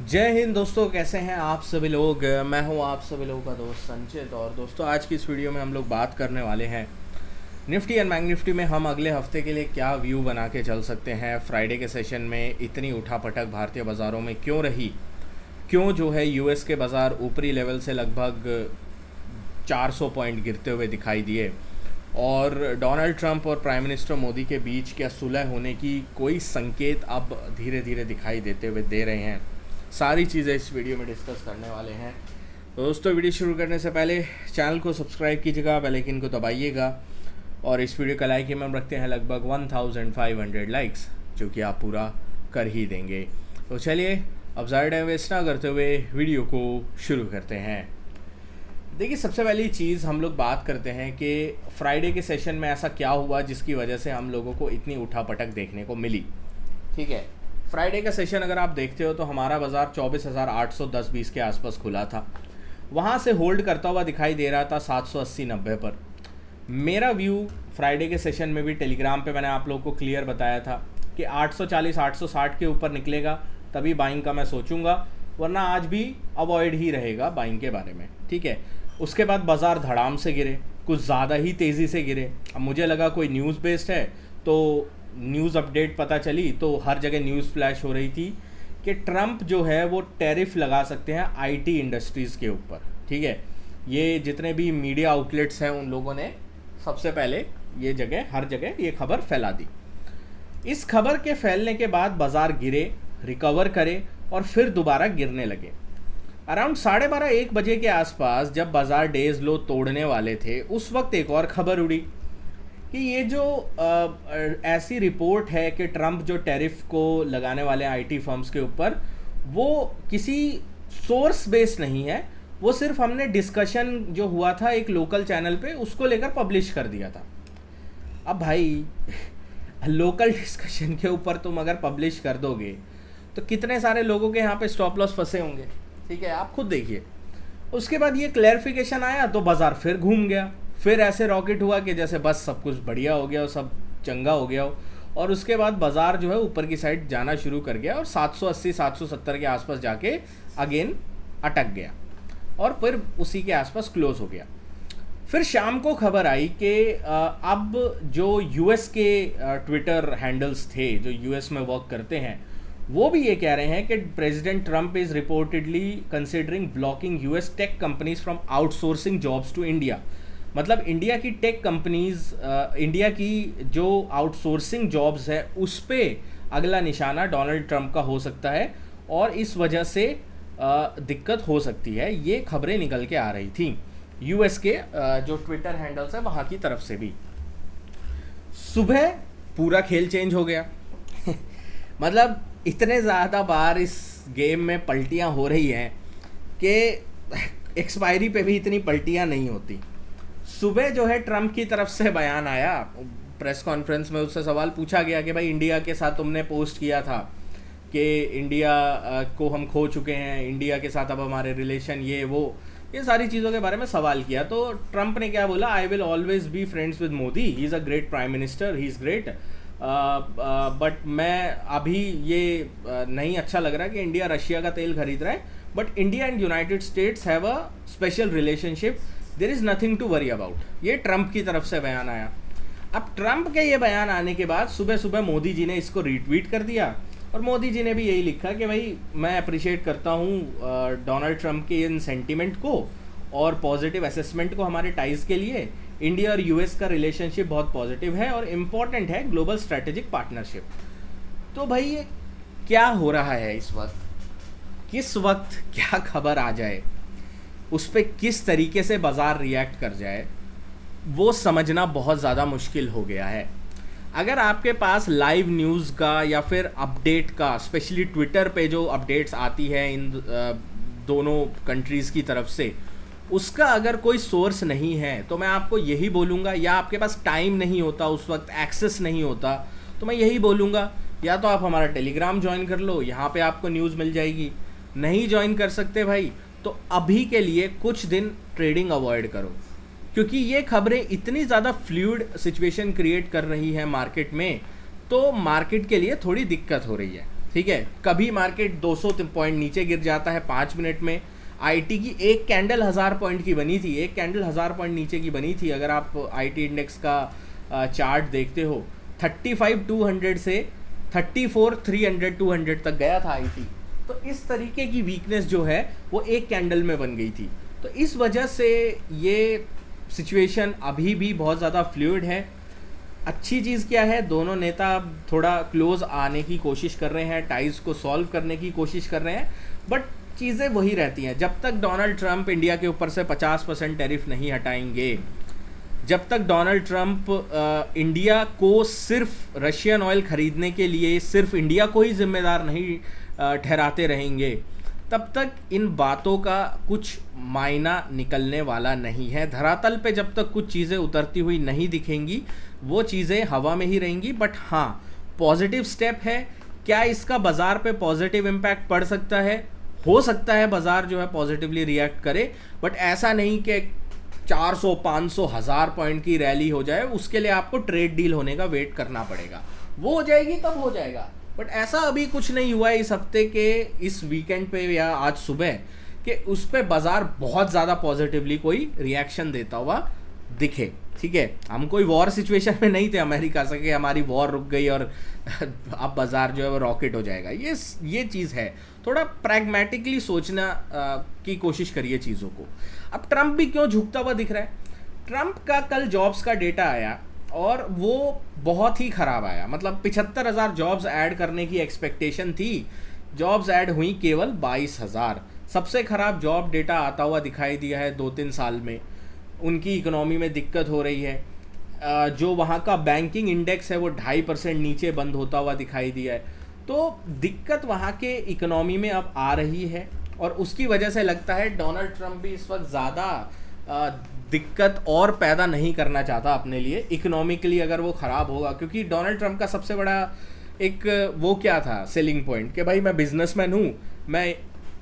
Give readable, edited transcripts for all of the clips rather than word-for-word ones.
जय हिंद दोस्तों, कैसे हैं आप सभी लोग। मैं हूं आप सभी लोगों का दोस्त संचित। और दोस्तों, आज की इस वीडियो में हम लोग बात करने वाले हैं निफ्टी एंड बैंक निफ्टी में हम अगले हफ्ते के लिए क्या व्यू बना के चल सकते हैं। फ्राइडे के सेशन में इतनी उठापटक भारतीय बाज़ारों में क्यों रही, क्यों जो है यूएस के बाज़ार ऊपरी लेवल से लगभग 400 पॉइंट गिरते हुए दिखाई दिए, और डोनाल्ड ट्रंप और प्राइम मिनिस्टर मोदी के बीच क्या सुलह होने की कोई संकेत अब धीरे धीरे दिखाई देते हुए दे रहे हैं। सारी चीज़ें इस वीडियो में डिस्कस करने वाले हैं। तो दोस्तों, वीडियो शुरू करने से पहले चैनल को सब्सक्राइब कीजिएगा, बेल आइकन को दबाइएगा, और इस वीडियो का लाइक हम रखते हैं लगभग 1500 लाइक्स, जो कि आप पूरा कर ही देंगे। तो चलिए, अब ज़्यादा टाइम वेस्ट ना करते हुए वीडियो को शुरू करते हैं। देखिए, सबसे पहली चीज़ हम लोग बात करते हैं कि फ्राइडे के सेशन में ऐसा क्या हुआ जिसकी वजह से हम लोगों को इतनी उठापटक देखने को मिली। ठीक है, फ्राइडे का सेशन अगर आप देखते हो तो हमारा बाज़ार 24,810-20 के आसपास खुला था। वहाँ से होल्ड करता हुआ दिखाई दे रहा था 780-90 पर। मेरा व्यू फ्राइडे के सेशन में भी टेलीग्राम पे मैंने आप लोगों को क्लियर बताया था कि 840-860 के ऊपर निकलेगा तभी बाइंग का मैं सोचूंगा, वरना आज भी अवॉइड ही रहेगा बाइंग के बारे में। ठीक है, उसके बाद बाज़ार धड़ाम से गिरे, कुछ ज़्यादा ही तेज़ी से गिरे। अब मुझे लगा कोई न्यूज़ बेस्ड है, तो न्यूज़ अपडेट पता चली तो हर जगह न्यूज़ फ्लैश हो रही थी कि ट्रंप जो है वो टैरिफ लगा सकते हैं आईटी इंडस्ट्रीज़ के ऊपर। ठीक है, ये जितने भी मीडिया आउटलेट्स हैं उन लोगों ने सबसे पहले हर जगह ये खबर फैला दी। इस खबर के फैलने के बाद बाज़ार गिरे, रिकवर करे और फिर दोबारा गिरने लगे। अराउंड 12:30-1 बजे के आसपास जब बाज़ार डेज लो तोड़ने वाले थे, उस वक्त एक और ख़बर उड़ी कि ये जो ऐसी रिपोर्ट है कि ट्रंप जो टैरिफ को लगाने वाले आईटी फर्म्स के ऊपर, वो किसी सोर्स बेस्ड नहीं है, वो सिर्फ हमने डिस्कशन जो हुआ था एक लोकल चैनल पे उसको लेकर पब्लिश कर दिया था। अब भाई लोकल डिस्कशन के ऊपर तुम अगर पब्लिश कर दोगे तो कितने सारे लोगों के यहाँ पे स्टॉप लॉस फंसे होंगे। ठीक है, आप खुद देखिए। उसके बाद ये क्लैरिफिकेशन आया तो बाज़ार फिर घूम गया, फिर ऐसे रॉकेट हुआ कि जैसे बस सब कुछ बढ़िया हो गया और सब चंगा हो गया हो, और उसके बाद बाज़ार जो है ऊपर की साइड जाना शुरू कर गया और 780-770 के आसपास जाके अगेन अटक गया और फिर उसी के आसपास क्लोज हो गया। फिर शाम को खबर आई कि अब जो यूएस के ट्विटर हैंडल्स थे जो यूएस में वर्क करते हैं, वो भी ये कह रहे हैं कि president Trump is reportedly considering blocking US tech companies from outsourcing jobs to India. मतलब इंडिया की टेक कंपनीज, इंडिया की जो आउटसोर्सिंग जॉब्स है उस पर अगला निशाना डोनाल्ड ट्रंप का हो सकता है, और इस वजह से दिक्कत हो सकती है। ये खबरें निकल के आ रही थी यूएस के जो ट्विटर हैंडल्स है वहाँ की तरफ से भी। सुबह पूरा खेल चेंज हो गया मतलब इतने ज़्यादा बार इस गेम में पलटियाँ हो रही हैं कि एक्सपायरी पे भी इतनी पलटियाँ नहीं होती। सुबह जो है ट्रंप की तरफ से बयान आया, प्रेस कॉन्फ्रेंस में उससे सवाल पूछा गया कि भाई इंडिया के साथ तुमने पोस्ट किया था कि इंडिया को हम खो चुके हैं, इंडिया के साथ अब हमारे रिलेशन ये सारी चीज़ों के बारे में सवाल किया। तो ट्रंप ने क्या बोला, I will always be friends with Modi, he is a great prime minister, he is great, but मैं अभी ये नहीं अच्छा लग रहा कि इंडिया रशिया का तेल खरीद रहा है, but India and United States have a special relationship, there is nothing to worry about. ये ट्रंप की तरफ से बयान आया। अब ट्रंप के ये बयान आने के बाद सुबह सुबह मोदी जी ने इसको रीट्वीट कर दिया, और मोदी जी ने भी यही लिखा कि भाई मैं अप्रिशिएट करता हूँ डोनाल्ड ट्रंप के इन सेंटिमेंट को और पॉजिटिव असेसमेंट को हमारे टाइज़ के लिए। इंडिया और यूएस का रिलेशनशिप बहुत पॉजिटिव है और इम्पॉर्टेंट है ग्लोबल स्ट्रैटेजिक पार्टनरशिप। तो भाई ये क्या हो रहा है इस वक्त, किस वक्त क्या खबर आ जाए, उस पर किस तरीके से बाज़ार रिएक्ट कर जाए, वो समझना बहुत ज़्यादा मुश्किल हो गया है। अगर आपके पास लाइव न्यूज़ का या फिर अपडेट का, स्पेशली ट्विटर पे जो अपडेट्स आती है इन दोनों कंट्रीज़ की तरफ से, उसका अगर कोई सोर्स नहीं है तो मैं आपको यही बोलूँगा, या आपके पास टाइम नहीं होता, उस वक्त एक्सेस नहीं होता, तो मैं यही बोलूँगा या तो आप हमारा टेलीग्राम ज्वाइन कर लो, यहाँ पे आपको न्यूज़ मिल जाएगी। नहीं ज्वाइन कर सकते भाई तो अभी के लिए कुछ दिन ट्रेडिंग अवॉइड करो, क्योंकि ये खबरें इतनी ज़्यादा फ्लूइड सिचुएशन क्रिएट कर रही है मार्केट में, तो मार्केट के लिए थोड़ी दिक्कत हो रही है। ठीक है, कभी मार्केट 200 पॉइंट नीचे गिर जाता है 5 मिनट में। आईटी की एक कैंडल 1000 पॉइंट की बनी थी, एक कैंडल 1000 पॉइंट नीचे की बनी थी। अगर आप आईटी इंडेक्स का चार्ट देखते हो, 35,200 से 34,300 200 तक गया था आईटी। तो इस तरीके की वीकनेस जो है वो एक कैंडल में बन गई थी। तो इस वजह से ये सिचुएशन अभी भी बहुत ज़्यादा फ्लूइड है। अच्छी चीज़ क्या है, दोनों नेता अब थोड़ा क्लोज आने की कोशिश कर रहे हैं, टाइज को सॉल्व करने की कोशिश कर रहे हैं, बट चीज़ें वही रहती हैं। जब तक डोनाल्ड ट्रंप इंडिया के ऊपर से 50% टैरिफ नहीं हटाएंगे, जब तक डोनाल्ड ट्रंप इंडिया को सिर्फ रशियन ऑयल ख़रीदने के लिए सिर्फ इंडिया को ही जिम्मेदार नहीं ठहराते रहेंगे, तब तक इन बातों का कुछ मायना निकलने वाला नहीं है। धरातल पे जब तक कुछ चीज़ें उतरती हुई नहीं दिखेंगी, वो चीज़ें हवा में ही रहेंगी। बट हाँ, पॉजिटिव स्टेप है। क्या इसका बाज़ार पे पॉजिटिव इम्पैक्ट पड़ सकता है? हो सकता है बाज़ार जो है पॉजिटिवली रिएक्ट करे, बट ऐसा नहीं कि 400, 500, 1000 पॉइंट की रैली हो जाए। उसके लिए आपको ट्रेड डील होने का वेट करना पड़ेगा। वो हो जाएगी तब हो जाएगा, बट ऐसा अभी कुछ नहीं हुआ है इस हफ्ते के इस वीकेंड पे या आज सुबह कि उस पर बाज़ार बहुत ज़्यादा पॉजिटिवली कोई रिएक्शन देता हुआ दिखे। ठीक है, हम कोई वॉर सिचुएशन में नहीं थे अमेरिका से कि हमारी वॉर रुक गई और अब बाज़ार जो है वो रॉकेट हो जाएगा। ये चीज़ है, थोड़ा प्रैग्मेटिकली सोचना की कोशिश करिए चीज़ों को। अब ट्रंप भी क्यों झुकता हुआ दिख रहा है? ट्रंप का कल जॉब्स का डेटा आया और वो बहुत ही ख़राब आया। मतलब 75,000 जॉब्स ऐड करने की एक्सपेक्टेशन थी, जॉब्स ऐड हुई केवल 22,000। सबसे ख़राब जॉब डेटा आता हुआ दिखाई दिया है 2-3 साल में। उनकी इकोनॉमी में दिक्कत हो रही है। जो वहाँ का बैंकिंग इंडेक्स है वो 2.5% नीचे बंद होता हुआ दिखाई दिया है। तो दिक्कत वहाँ के इकोनॉमी में अब आ रही है और उसकी वजह से लगता है डोनाल्ड ट्रंप भी इस वक्त ज़्यादा दिक्कत और पैदा नहीं करना चाहता अपने लिए इकोनॉमिकली अगर वो ख़राब होगा। क्योंकि डोनाल्ड ट्रंप का सबसे बड़ा एक वो क्या था सेलिंग पॉइंट कि भाई मैं बिजनेसमैन हूँ, मैं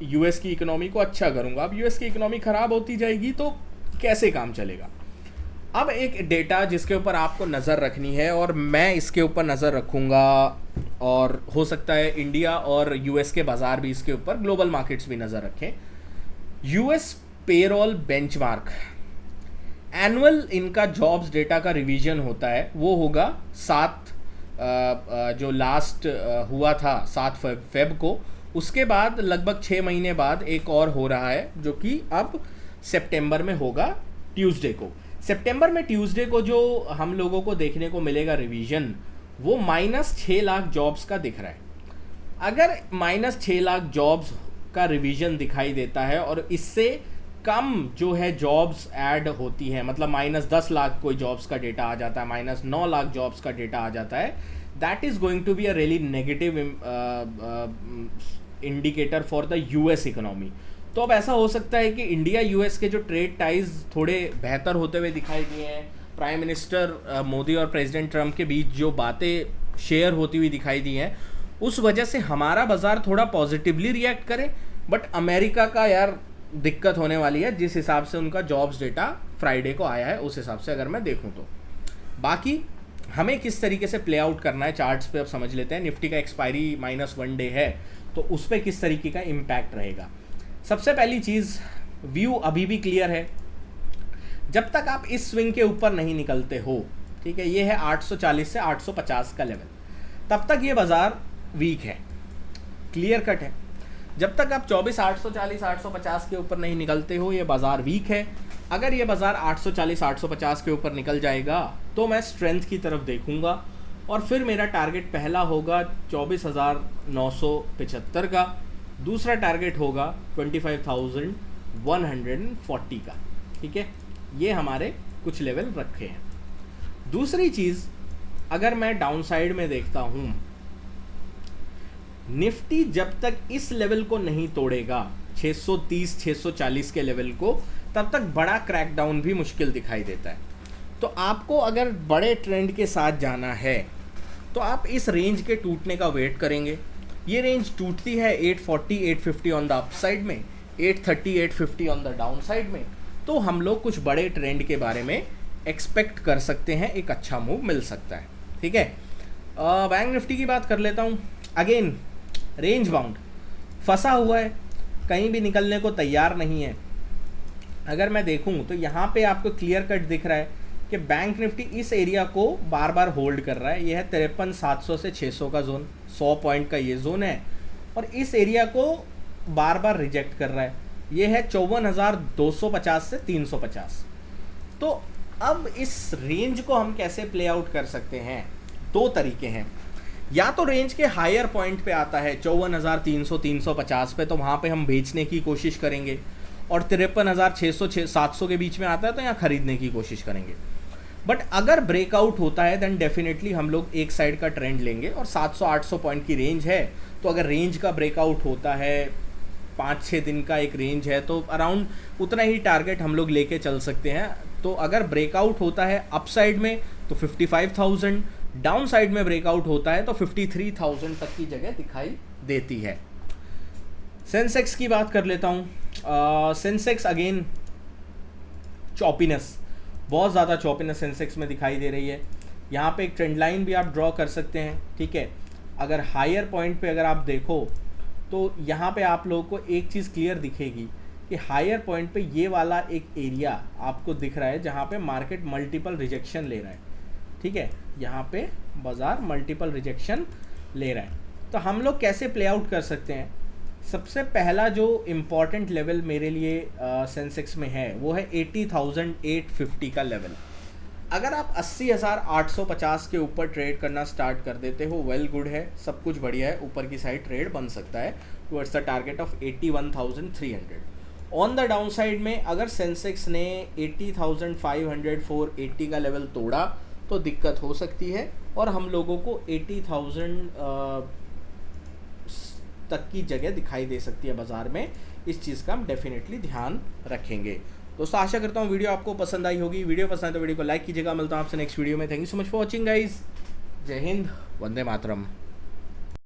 यूएस की इकोनॉमी को अच्छा करूँगा। अब यूएस की इकोनॉमी ख़राब होती जाएगी तो कैसे काम चलेगा? अब एक डेटा जिसके ऊपर आपको नज़र रखनी है और मैं इसके ऊपर नज़र रखूँगा, और हो सकता है इंडिया और यूएस के बाज़ार भी इसके ऊपर, ग्लोबल मार्केट्स भी नज़र रखें। यूएस पेरोल बेंचमार्क एनुअल इनका जॉब्स डेटा का रिवीजन होता है, वो होगा 7 जो लास्ट हुआ था 7 फेब को। उसके बाद लगभग 6 महीने बाद एक और हो रहा है जो कि अब सितंबर में होगा ट्यूसडे को। सितंबर में ट्यूसडे को जो हम लोगों को देखने को मिलेगा रिवीजन, वो -6 लाख जॉब्स का दिख रहा है। अगर -6 लाख जॉब्स का रिवीजन दिखाई देता है और इससे कम जो है जॉब्स ऐड होती हैं, मतलब -10 लाख कोई जॉब्स का डेटा आ जाता है, -9 लाख जॉब्स का डेटा आ जाता है, that is going to be a really negative indicator for the US economy. तो अब ऐसा हो सकता है कि इंडिया यूएस के जो ट्रेड टाइज थोड़े बेहतर होते हुए दिखाई दिए हैं, प्राइम मिनिस्टर मोदी और प्रेसिडेंट ट्रंप के बीच जो बातें शेयर होती हुई दिखाई दी हैं, उस वजह से हमारा बाज़ार थोड़ा पॉजिटिवली रिएक्ट करे। बट अमेरिका का यार दिक्कत होने वाली है, जिस हिसाब से उनका जॉब्स डेटा फ्राइडे को आया है उस हिसाब से अगर मैं देखूं तो। बाकी हमें किस तरीके से प्ले आउट करना है चार्ट्स पे अब समझ लेते हैं। निफ्टी का एक्सपायरी -1 डे है, तो उस पर किस तरीके का इम्पैक्ट रहेगा। सबसे पहली चीज़, व्यू अभी भी क्लियर है। जब तक आप इस स्विंग के ऊपर नहीं निकलते हो, ठीक है, ये है 840 से 850 का लेवल, तब तक ये बाज़ार वीक है, क्लियर कट है। जब तक आप 24,840 850 के ऊपर नहीं निकलते हो, ये बाज़ार वीक है। अगर ये बाज़ार 840 850 के ऊपर निकल जाएगा तो मैं स्ट्रेंथ की तरफ देखूंगा और फिर मेरा टारगेट पहला होगा 24,975 का, दूसरा टारगेट होगा 25,140 का। ठीक है, ये हमारे कुछ लेवल रखे हैं। दूसरी चीज़, अगर मैं डाउन साइड में देखता हूँ, निफ्टी जब तक इस लेवल को नहीं तोड़ेगा 630 640 के लेवल को, तब तक बड़ा क्रैकडाउन भी मुश्किल दिखाई देता है। तो आपको अगर बड़े ट्रेंड के साथ जाना है तो आप इस रेंज के टूटने का वेट करेंगे। ये रेंज टूटती है 840 850 ऑन द अपसाइड में, 830 850 ऑन द डाउन साइड में, तो हम लोग कुछ बड़े ट्रेंड के बारे में एक्सपेक्ट कर सकते हैं, एक अच्छा मूव मिल सकता है। ठीक है, बैंक निफ्टी की बात कर लेता हूँ। अगेन रेंज बाउंड फंसा हुआ है, कहीं भी निकलने को तैयार नहीं है। अगर मैं देखूं तो यहाँ पे आपको क्लियर कट दिख रहा है कि बैंक निफ्टी इस एरिया को बार बार होल्ड कर रहा है। यह है 53,700 से 600 का जोन, 100 पॉइंट का ये जोन है, और इस एरिया को बार बार रिजेक्ट कर रहा है। ये है 54,250 से 350। तो अब इस रेंज को हम कैसे प्ले आउट कर सकते हैं? दो तरीके हैं। या तो रेंज के हायर पॉइंट पे आता है 54,300 350 पे, तो वहाँ पे हम बेचने की कोशिश करेंगे, और 53,600 700 के बीच में आता है तो यहाँ खरीदने की कोशिश करेंगे। बट अगर ब्रेकआउट होता है देन डेफिनेटली हम लोग एक साइड का ट्रेंड लेंगे, और 700-800 पॉइंट की रेंज है, तो अगर रेंज का ब्रेकआउट होता है, 5-6 दिन का एक रेंज है, तो अराउंड उतना ही टारगेट हम लोग लेके चल सकते हैं। तो अगर ब्रेकआउट होता है अपसाइड में तो 55,000, डाउन साइड में ब्रेकआउट होता है तो 53,000 तक की जगह दिखाई देती है। सेंसेक्स की बात कर लेता हूँ। सेंसेक्स अगेन चॉपीनेस, बहुत ज़्यादा चॉपीनेस सेंसेक्स में दिखाई दे रही है। यहाँ पे एक ट्रेंड लाइन भी आप ड्रॉ कर सकते हैं, ठीक है। अगर हायर पॉइंट पे अगर आप देखो तो यहाँ पे आप लोगों को एक चीज़ क्लियर दिखेगी कि हायर पॉइंट पे ये वाला एक एरिया आपको दिख रहा है जहाँ पे मार्केट मल्टीपल रिजेक्शन ले रहा है, ठीक है। यहाँ पे बाजार मल्टीपल रिजेक्शन ले रहा है। तो हम लोग कैसे प्ले आउट कर सकते हैं? सबसे पहला जो इम्पॉर्टेंट लेवल मेरे लिए सेंसेक्स में है वो है 80,850 का लेवल। अगर आप 80,850 के ऊपर ट्रेड करना स्टार्ट कर देते हो, वेल गुड है, सब कुछ बढ़िया है, ऊपर की साइड ट्रेड बन सकता है towards the target of 81,300। On the down side में अगर सेंसेक्स ने 80,500 480 का लेवल तोड़ा तो दिक्कत हो सकती है, और हम लोगों को 80,000 तक की जगह दिखाई दे सकती है बाज़ार में। इस चीज़ का हम डेफिनेटली ध्यान रखेंगे। दोस्तों आशा करता हूँ वीडियो आपको पसंद आई होगी। वीडियो पसंद है तो वीडियो को लाइक कीजिएगा। मिलता हूँ आपसे नेक्स्ट वीडियो में। Thank you so much for watching guys. जय हिंद, वंदे मातरम।